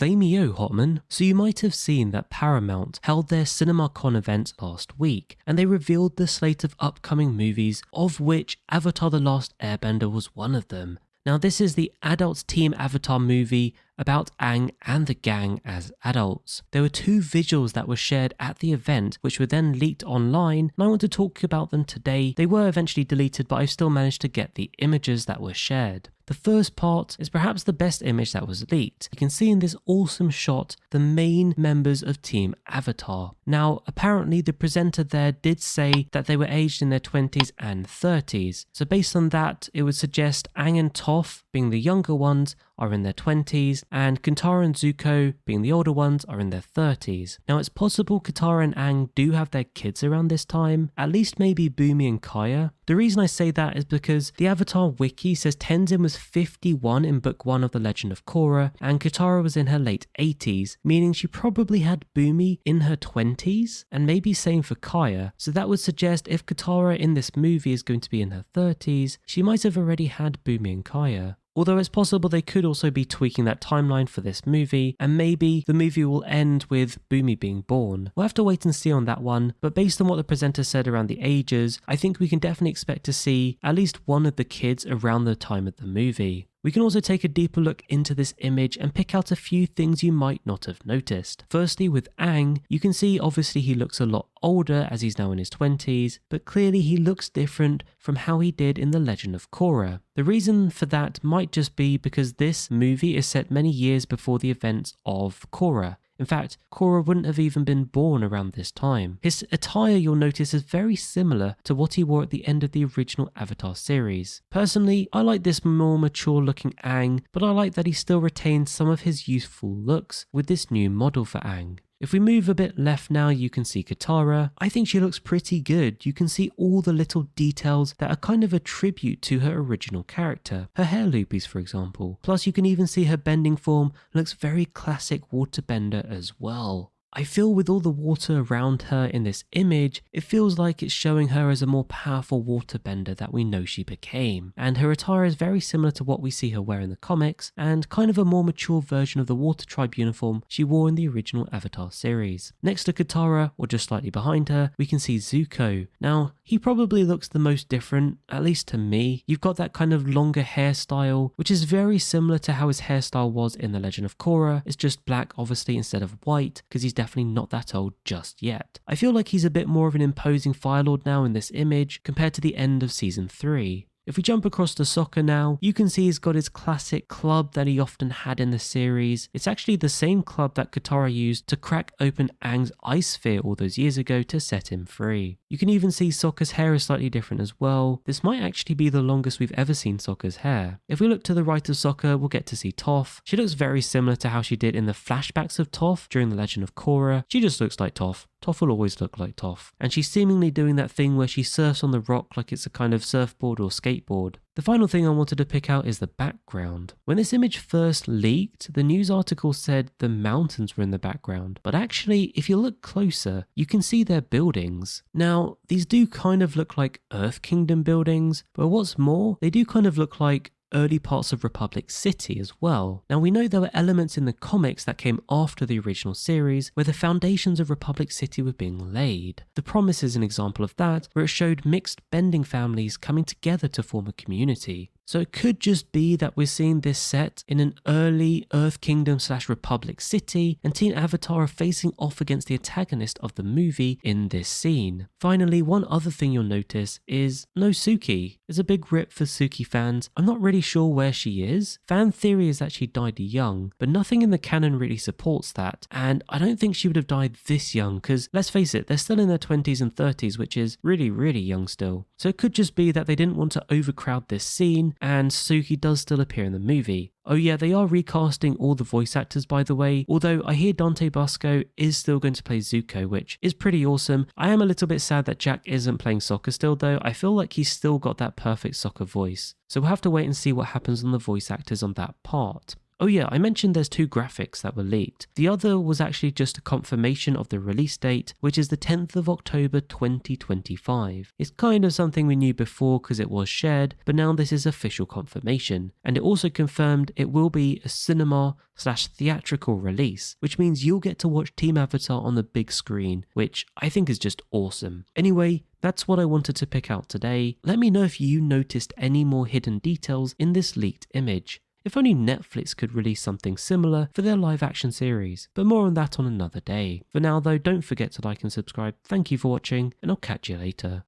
Flamio Hotman. So you might have seen that Paramount held their CinemaCon event last week, and they revealed the slate of upcoming movies, of which Avatar The Last Airbender was one of them. Now this is the adult team Avatar movie about Aang and the gang as adults. There were 2 visuals that were shared at the event which were then leaked online, and I want to talk about them today. They were eventually deleted, but I've still managed to get the images that were shared. The first part is perhaps the best image that was leaked. You can see in this awesome shot the main members of Team Avatar. Now apparently the presenter there did say that they were aged in their 20s and 30s. So based on that, it would suggest Aang and Toff, being the younger ones, are in their 20s, and Katara and Zuko, being the older ones, are in their 30s. Now it's possible Katara and Aang do have their kids around this time, at least maybe Bumi and Kaya. The reason I say that is because the Avatar wiki says Tenzin was 51 in book 1 of The Legend of Korra, and Katara was in her late 80s, meaning she probably had Bumi in her 20s, and maybe same for Kaya. So that would suggest if Katara in this movie is going to be in her 30s, she might have already had Bumi and Kaya. Although it's possible they could also be tweaking that timeline for this movie, and maybe the movie will end with Bumi being born. We'll have to wait and see on that one, but based on what the presenter said around the ages, I think we can definitely expect to see at least one of the kids around the time of the movie. We can also take a deeper look into this image and pick out a few things you might not have noticed. Firstly, with Aang, you can see obviously he looks a lot older as he's now in his 20s, but clearly he looks different from how he did in The Legend of Korra. The reason for that might just be because this movie is set many years before the events of Korra. In fact, Korra wouldn't have even been born around this time. His attire, you'll notice, is very similar to what he wore at the end of the original Avatar series. Personally, I like this more mature looking Aang, but I like that he still retains some of his youthful looks with this new model for Aang. If we move a bit left now, you can see Katara. I think she looks pretty good. You can see all the little details that are kind of a tribute to her original character. Her hair loopies, for example. Plus you can even see her bending form looks very classic waterbender as well. I feel with all the water around her in this image, it feels like it's showing her as a more powerful waterbender that we know she became. And her attire is very similar to what we see her wear in the comics, and kind of a more mature version of the Water Tribe uniform she wore in the original Avatar series. Next to Katara, or just slightly behind her, we can see Zuko. Now, he probably looks the most different, at least to me. You've got that kind of longer hairstyle, which is very similar to how his hairstyle was in The Legend of Korra. It's just black, obviously, instead of white, because he's definitely not that old just yet. I feel like he's a bit more of an imposing Fire Lord now in this image compared to the end of season 3. If we jump across to Sokka now, you can see he's got his classic club that he often had in the series. It's actually the same club that Katara used to crack open Aang's ice sphere all those years ago to set him free. You can even see Sokka's hair is slightly different as well. This might actually be the longest we've ever seen Sokka's hair. If we look to the right of Sokka, we'll get to see Toff. She looks very similar to how she did in the flashbacks of Toff during The Legend of Korra. She just looks like Toff. Toff will always look like Toff. And she's seemingly doing that thing where she surfs on the rock like it's a kind of surfboard or skateboard. The final thing I wanted to pick out is the background. When this image first leaked, the news article said the mountains were in the background, but actually, if you look closer, you can see their buildings. Now, these do kind of look like Earth Kingdom buildings, but what's more, they do kind of look like early parts of Republic City as well. Now we know there were elements in the comics that came after the original series where the foundations of Republic City were being laid. The Promise is an example of that, where it showed mixed bending families coming together to form a community. So it could just be that we're seeing this set in an early Earth Kingdom / Republic City, and Team Avatar are facing off against the antagonist of the movie in this scene. Finally, one other thing you'll notice is no Suki. There's a big rip for Suki fans. I'm not really sure where she is. Fan theory is that she died young, but nothing in the canon really supports that, and I don't think she would have died this young, because let's face it, they're still in their 20s and 30s, which is really, really young still. So it could just be that they didn't want to overcrowd this scene, and Suki does still appear in the movie. Oh yeah, they are recasting all the voice actors, by the way, although I hear Dante Basco is still going to play Zuko, which is pretty awesome. I am a little bit sad that Jack isn't playing Sokka still though. I feel like he's still got that perfect Sokka voice. So we'll have to wait and see what happens on the voice actors on that part. Oh yeah, I mentioned there's 2 graphics that were leaked. The other was actually just a confirmation of the release date, which is the 10th of October 2025. It's kind of something we knew before because it was shared, but now this is official confirmation. And it also confirmed it will be a cinema/theatrical release, which means you'll get to watch Team Avatar on the big screen, which I think is just awesome. Anyway, that's what I wanted to pick out today. Let me know if you noticed any more hidden details in this leaked image. If only Netflix could release something similar for their live action series, but more on that on another day. For now though, don't forget to like and subscribe. Thank you for watching, and I'll catch you later.